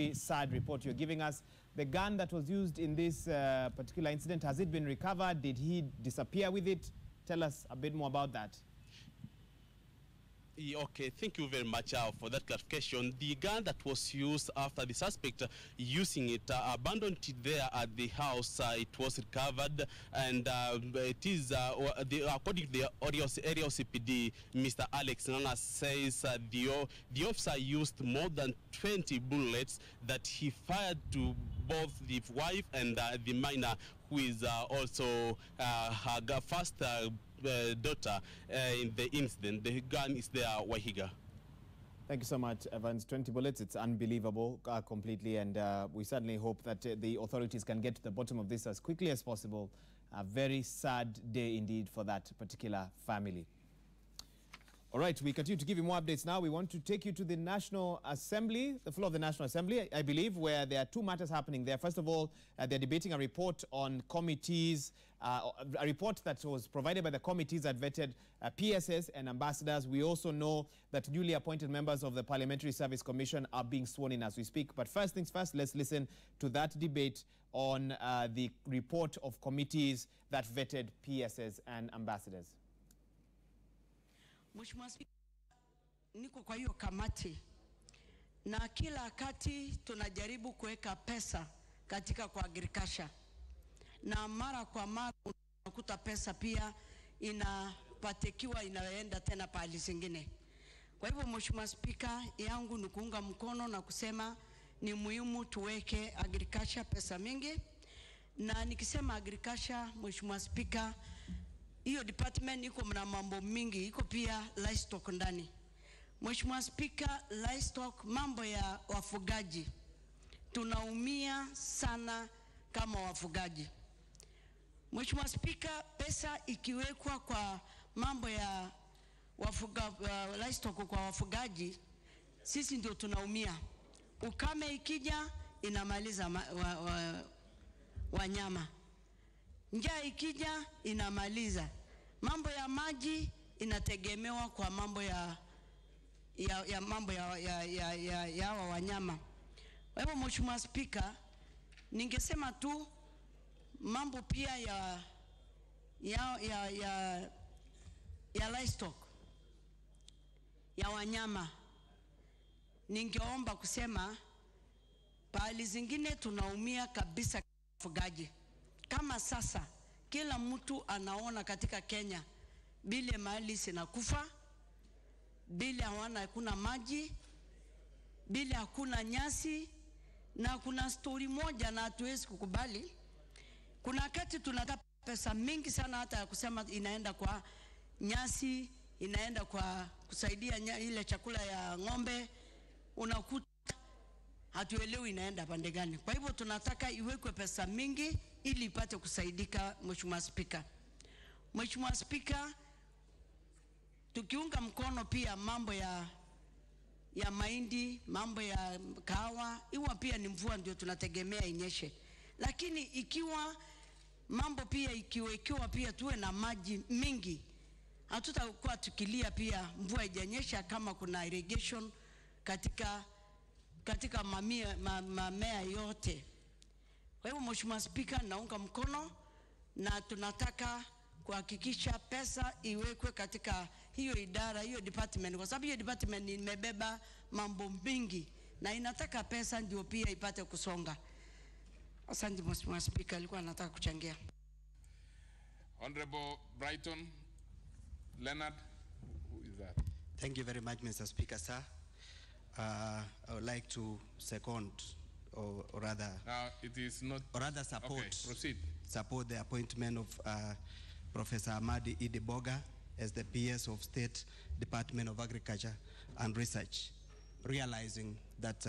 very sad report you're giving us. The gun that was used in this particular incident, has it been recovered? Did he disappear with it? Tell us a bit more about that. Okay, thank you very much for that clarification. The gun that was used after the suspect using it abandoned it there at the house, it was recovered, and it is according to the area CPD, Mr. Alex Nana says the officer used more than 20 bullets that he fired to both the wife and the minor, who is also her first daughter in the incident. The gun is there, Wahiga. Thank you so much, Evans. 20 bullets, it's unbelievable completely, and we certainly hope that the authorities can get to the bottom of this as quickly as possible. A very sad day indeed for that particular family. All right, we continue to give you more updates now. We want to take you to the National Assembly, the floor of the National Assembly, I believe, where there are two matters happening there. First of all, they're debating a report on committees, a report that was provided by the committees that vetted PSS and ambassadors. We also know that newly appointed members of the Parliamentary Service Commission are being sworn in as we speak. But first things first, let's listen to that debate on the report of committees that vetted PSS and ambassadors. Mheshimiwa Spika, niko kwa hiyo kamati na kila wakati tunajaribu kuweka pesa katika kwa agriculture, na mara kwa mara unakuta pesa pia inapatikiwa inaenda tena pahali zingine. Kwa hivyo Mheshimiwa Spika, yangu ni kuunga mkono na kusema ni muhimu tuweke agriculture pesa mingi, na nikisema agriculture Mheshimiwa Spika, hiyo department iko mna mambo mingi, iko pia livestock ndani. Mheshimiwa Spika, livestock, mambo ya wafugaji, tunaumia sana kama wafugaji. Mheshimiwa Spika, pesa ikiwekwa kwa mambo ya livestock kwa wafugaji, sisi ndio tunaumia. Ukame ikija inamaliza wanyama. Njaa ikija inamaliza. Mambo ya maji inategemewa kwa mambo ya wanyama. Kwa hivyo Mheshimiwa Spika, ningesema tu mambo pia ya livestock, ya wanyama. Ningeomba kusema pahali zingine tunaumia kabisa wafugaji. Kama sasa kila mtu anaona katika Kenya bile mali zinakufa, bile hakuna maji, bile hakuna nyasi, na kuna story moja na hatuwezi kukubali. Kuna wakati tunataka pesa mingi sana hata ya kusema inaenda kwa nyasi, inaenda kwa kusaidia ile chakula ya ng'ombe, unakuta hatuelewi inaenda pande gani. Kwa hivyo tunataka iwekwe pesa mingi ili ipate kusaidika Mheshimiwa Spika. Mheshimiwa Spika, tukiunga mkono pia mambo ya mahindi, mambo ya kahawa, iwa pia ni mvua ndio tunategemea inyeshe. Lakini ikiwa mambo pia ikiwekewa pia tuwe na maji mingi, hatutakuwa tukilia pia mvua haijanyesha kama kuna irrigation katika mamea yote. Kwa hivyo Mheshimiwa Spika, naunga mkono na tunataka kuhakikisha pesa iwekwe katika hiyo idara, hiyo department, kwa sababu hiyo department imebeba mambo mingi na inataka pesa ndio pia ipate kusonga. Asante Mheshimiwa Spika, alikuwa nataka kuchangia. Honorable Brighton Leonard, who is that? Thank you very much, Mr. Speaker, sir. I would like to second, or rather, it is not, or rather support. Okay, proceed. Support the appointment of Professor Amadi Ideboga as the PS of State Department of Agriculture and Research, realizing that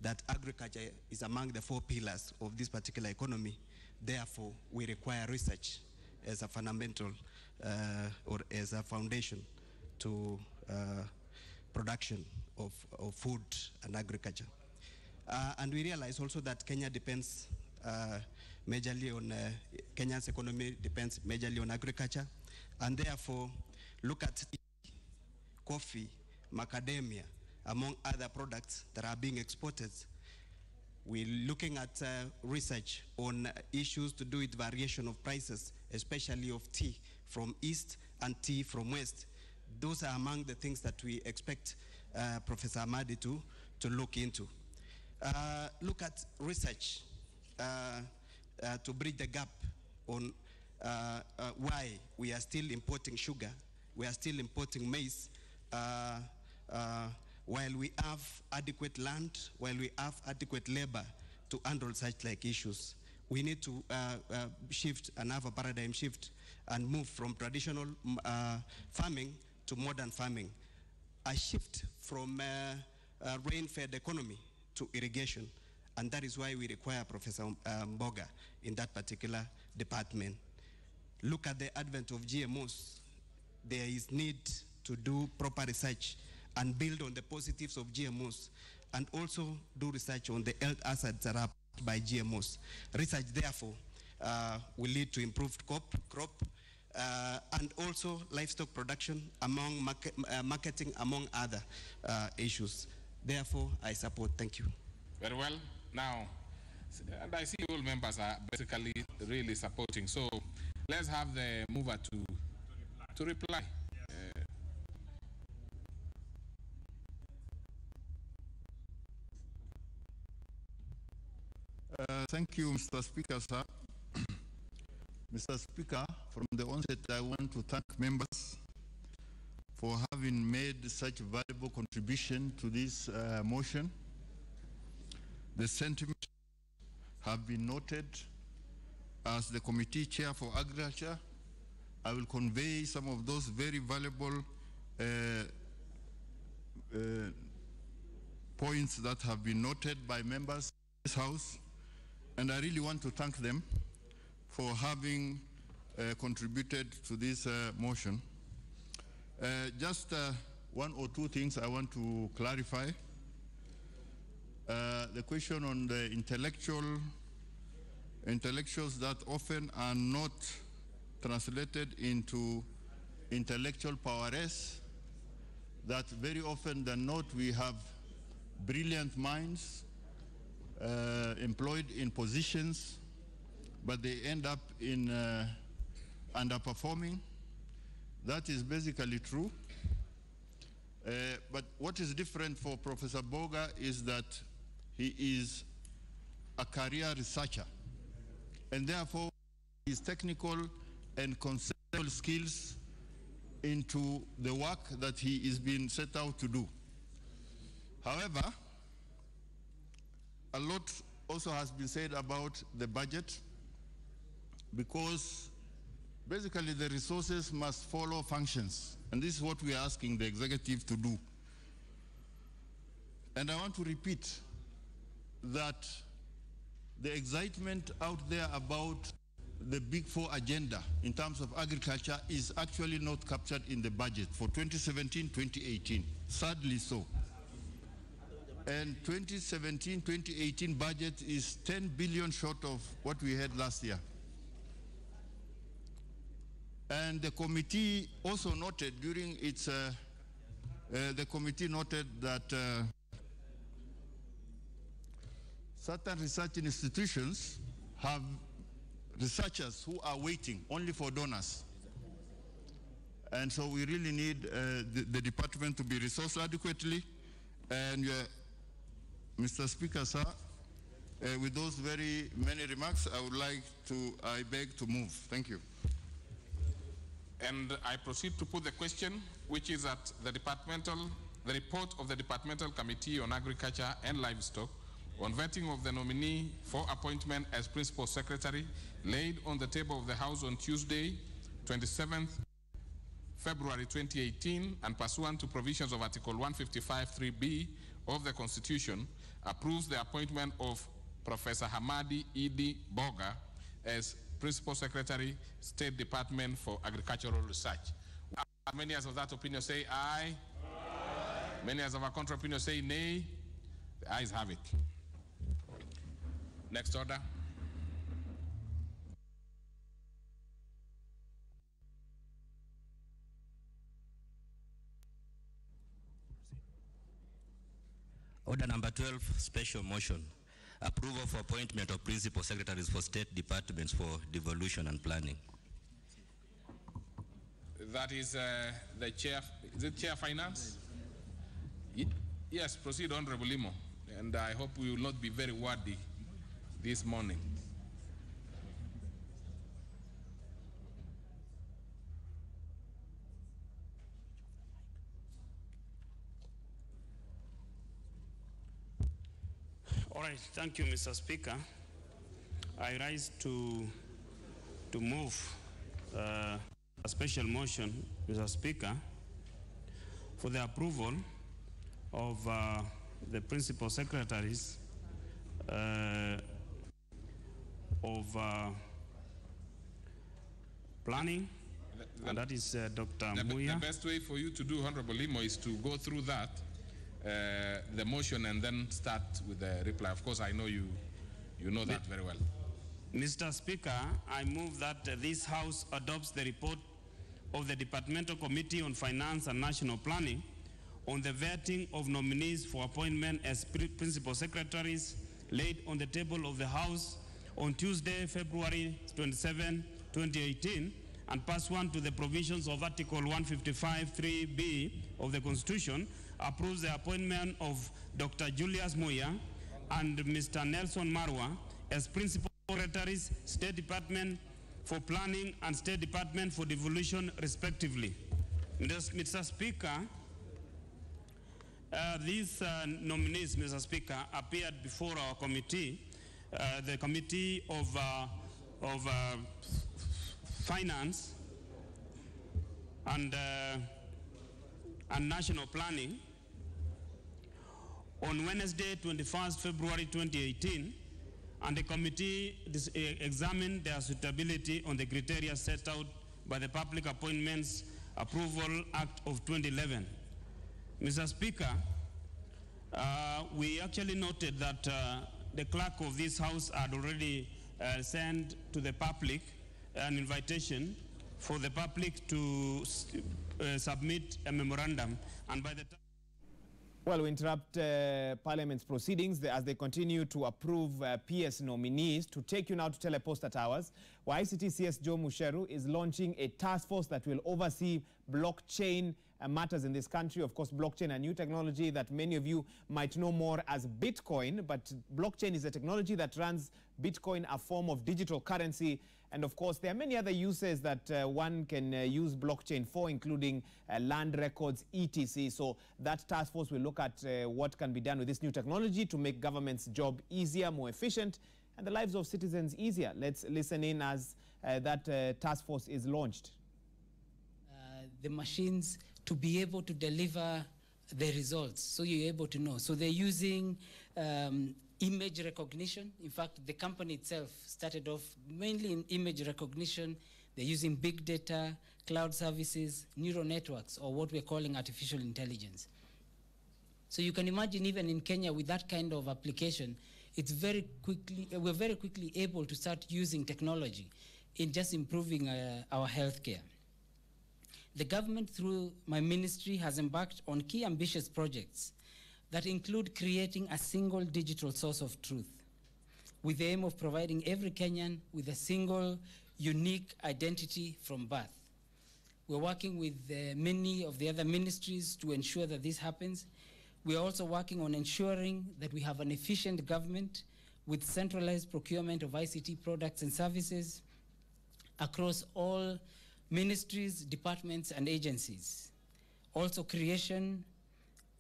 that agriculture is among the 4 pillars of this particular economy. Therefore, we require research as a fundamental or as a foundation to production of food and agriculture. And we realize also that Kenya depends majorly on, Kenya's economy depends majorly on agriculture, and therefore look at tea, coffee, macadamia, among other products that are being exported. We're looking at research on issues to do with variation of prices, especially of tea from east and tea from west. Those are among the things that we expect Professor Hamadi to look into. Look at research to bridge the gap on why we are still importing sugar, we are still importing maize, while we have adequate land, while we have adequate labor to handle such like issues. We need to shift and have a paradigm shift and move from traditional farming to modern farming. A shift from rain-fed economy to irrigation. And that is why we require Professor Mboga in that particular department. Look at the advent of GMOs. There is need to do proper research and build on the positives of GMOs, and also do research on the health hazards that are posed by GMOs. Research, therefore, will lead to improved crop and also livestock production, among marketing, among other issues. Therefore, I support. Thank you. Very well. Now, and I see all members are basically really supporting. So let's have the mover to reply. Thank you, Mr. Speaker, sir. Mr. Speaker, from the onset, I want to thank members for having made such a valuable contribution to this motion. The sentiments have been noted. As the committee chair for agriculture, I will convey some of those very valuable points that have been noted by members of this House. And I really want to thank them for having contributed to this motion. Just one or two things I want to clarify. The question on the intellectuals that often are not translated into intellectual prowess, that very often than not we have brilliant minds employed in positions, but they end up in underperforming. That is basically true. But what is different for Professor Boga is that he is a career researcher, and therefore his technical and conceptual skills into the work that he is being set out to do. However, a lot also has been said about the budget, because basically the resources must follow functions, and this is what we are asking the executive to do. And I want to repeat that the excitement out there about the Big Four agenda in terms of agriculture is actually not captured in the budget for 2017-2018, sadly so. And 2017-2018 budget is 10 billion short of what we had last year. And the committee also noted during its, the committee noted that certain research institutions have researchers who are waiting only for donors. And so we really need the department to be resourced adequately. And Mr. Speaker, sir, with those very many remarks, I beg to move. Thank you. And I proceed to put the question, which is that the report of the Departmental Committee on Agriculture and Livestock on vetting of the nominee for appointment as Principal Secretary, laid on the table of the House on Tuesday, 27th February 2018, and pursuant to provisions of Article 155(3)(b) of the Constitution, approves the appointment of Professor Hamadi Boga as Principal Secretary, State Department for Agricultural Research. Many as of that opinion say aye. Aye. Many as of a contrary opinion say nay. The ayes have it. Next order. Order number 12, special motion. Approval for appointment of principal secretaries for state departments for devolution and planning. That is the chair. Is it Chair Finance? Yes, proceed, Honorable Limo. And I hope we will not be very wordy this morning. All right, thank you, Mr. Speaker. I rise to move a special motion, Mr. Speaker, for the approval of the principal secretaries of planning, and that is Dr. Muya. The best way for you to do, Honorable Limo, is to go through that, the motion, and then start with the reply. Of course, I know you know that very well. Mr. Speaker, I move that this House adopts the report of the Departmental Committee on Finance and National Planning on the vetting of nominees for appointment as principal secretaries laid on the table of the House on Tuesday, February 27, 2018, and pursuant to the provisions of Article 155(3)(b) of the Constitution, approves the appointment of Dr. Julius Muya and Mr. Nelson Marwa as principal secretaries, State Department for Planning and State Department for Devolution, respectively. Mr. Speaker, these nominees, Mr. Speaker, appeared before our committee, the Committee of Finance and National Planning on Wednesday, 21st February 2018, and the committee examined their suitability on the criteria set out by the Public Appointments Approval Act of 2011. Mr. Speaker, we actually noted that the clerk of this House had already sent to the public an invitation for the public to submit a memorandum, and by the time... Well, we interrupt Parliament's proceedings as they continue to approve PS nominees. To take you now to Teleposta Towers, where ICT CS Joe Musheru is launching a task force that will oversee blockchain matters in this country. Of course, blockchain, a new technology that many of you might know more as Bitcoin, but blockchain is a technology that runs Bitcoin, a form of digital currency. And of course, there are many other uses that one can use blockchain for, including land records, etc. So that task force will look at what can be done with this new technology to make government's job easier, more efficient, and the lives of citizens easier. Let's listen in as that task force is launched. The machines to be able to deliver the results, so you're able to know. So they're using image recognition. In fact, the company itself started off mainly in image recognition. They're using big data, cloud services, neural networks, or what we're calling artificial intelligence. So you can imagine even in Kenya with that kind of application, we're very quickly able to start using technology in just improving our healthcare. The government, through my ministry, has embarked on key ambitious projects that include creating a single digital source of truth with the aim of providing every Kenyan with a single, unique identity from birth. We're working with many of the other ministries to ensure that this happens. We're also working on ensuring that we have an efficient government with centralized procurement of ICT products and services across all ministries, departments, and agencies. Also, creation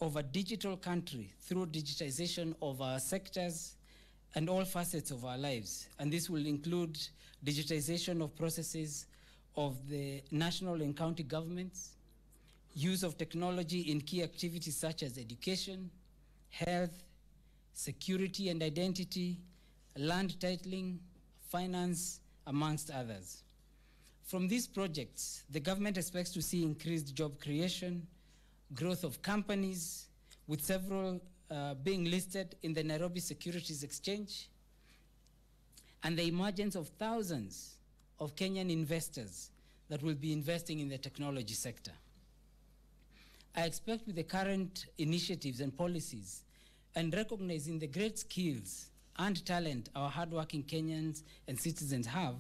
of a digital country through digitization of our sectors and all facets of our lives. And this will include digitization of processes of the national and county governments, use of technology in key activities such as education, health, security and identity, land titling, finance, amongst others. From these projects, the government expects to see increased job creation, growth of companies, with several being listed in the Nairobi Securities Exchange, and the emergence of thousands of Kenyan investors that will be investing in the technology sector. I expect with the current initiatives and policies and recognizing the great skills and talent our hardworking Kenyans and citizens have,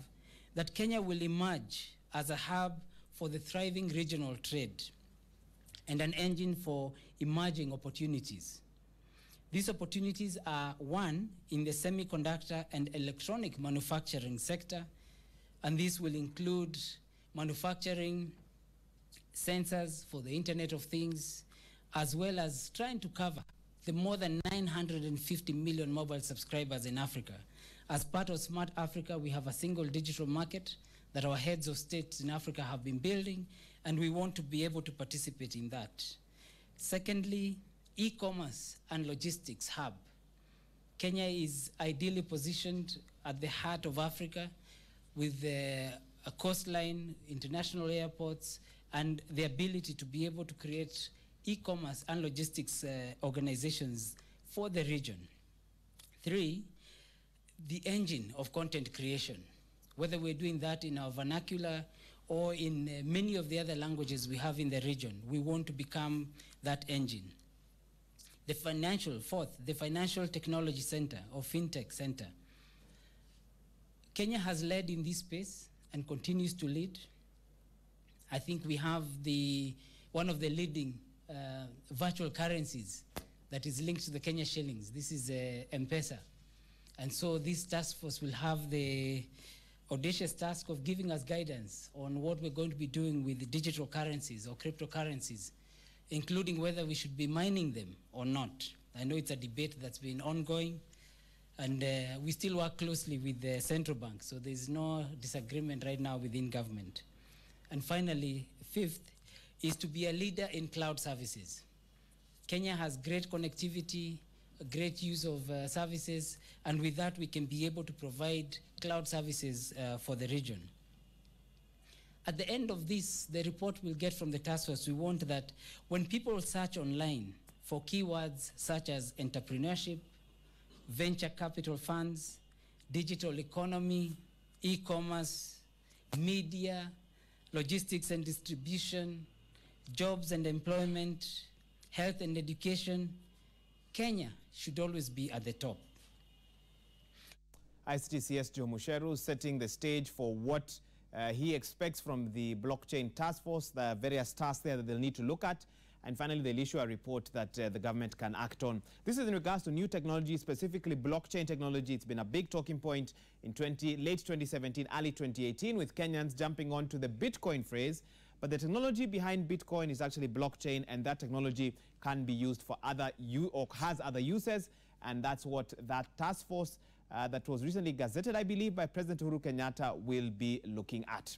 that Kenya will emerge as a hub for the thriving regional trade and an engine for emerging opportunities. These opportunities are, one, in the semiconductor and electronic manufacturing sector, and this will include manufacturing sensors for the Internet of Things, as well as trying to cover the more than 950 million mobile subscribers in Africa. As part of Smart Africa, we have a single digital market that our heads of states in Africa have been building, and we want to be able to participate in that. Secondly, e-commerce and logistics hub. Kenya is ideally positioned at the heart of Africa with a coastline, international airports, and the ability to be able to create e-commerce and logistics organizations for the region. Three, the engine of content creation. Whether we're doing that in our vernacular or in many of the other languages we have in the region, we want to become that engine. Fourth, the Financial Technology Center or FinTech Center. Kenya has led in this space and continues to lead. I think we have one of the leading virtual currencies that is linked to the Kenya shillings. This is M-Pesa. And so this task force will have the audacious task of giving us guidance on what we're going to be doing with the digital currencies or cryptocurrencies, including whether we should be mining them or not. I know it's a debate that's been ongoing, and we still work closely with the central bank, so there's no disagreement right now within government. And finally, fifth, is to be a leader in cloud services. Kenya has great connectivity, great use of services, and with that we can be able to provide cloud services for the region. At the end of this, the report we'll get from the task force, we want that when people search online for keywords such as entrepreneurship, venture capital funds, digital economy, e-commerce, media, logistics and distribution, jobs and employment, health and education, Kenya should always be at the top. ICTCS Joe Musheru setting the stage for what he expects from the blockchain task force, the various tasks there that they'll need to look at, and finally they'll issue a report that the government can act on. This is in regards to new technology, specifically blockchain technology. It's been a big talking point in late 2017, early 2018, with Kenyans jumping on to the Bitcoin phrase. But the technology behind Bitcoin is actually blockchain, and that technology can be used for has other uses, and that's what that task force that was recently gazetted, I believe, by President Uhuru Kenyatta will be looking at.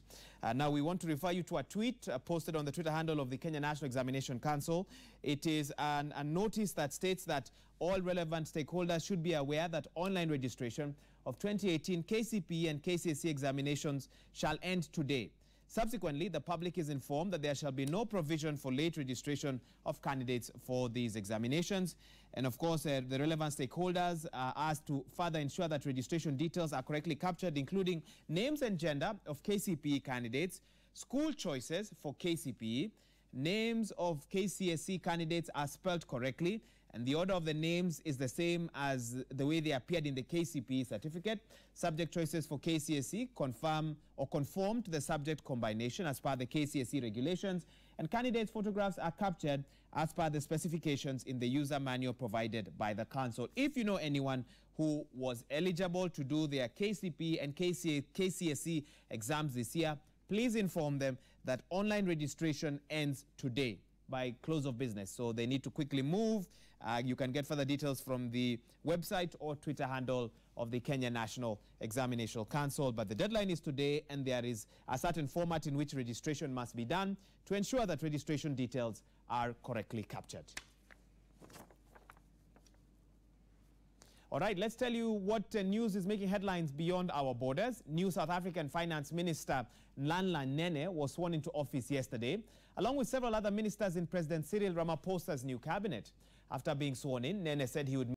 Now, we want to refer you to a tweet posted on the Twitter handle of the Kenya National Examination Council. It is a notice that states that all relevant stakeholders should be aware that online registration of 2018 KCPE and KCSE examinations shall end today. Subsequently, the public is informed that there shall be no provision for late registration of candidates for these examinations. And of course, the relevant stakeholders are asked to further ensure that registration details are correctly captured, including names and gender of KCPE candidates, school choices for KCPE, names of KCSE candidates are spelled correctly, and the order of the names is the same as the way they appeared in the KCPE certificate. Subject choices for KCSE conform to the subject combination as per the KCSE regulations, and candidates' photographs are captured as per the specifications in the user manual provided by the council. If you know anyone who was eligible to do their KCPE and KCSE exams this year, please inform them that online registration ends today by close of business. So they need to quickly move. You can get further details from the website or Twitter handle of the Kenya National Examination Council. But the deadline is today, and there is a certain format in which registration must be done to ensure that registration details are correctly captured. All right, let's tell you what news is making headlines beyond our borders. New South African Finance Minister Nhlanhla Nene was sworn into office yesterday, along with several other ministers in President Cyril Ramaphosa's new cabinet. After being sworn in, Nene said he would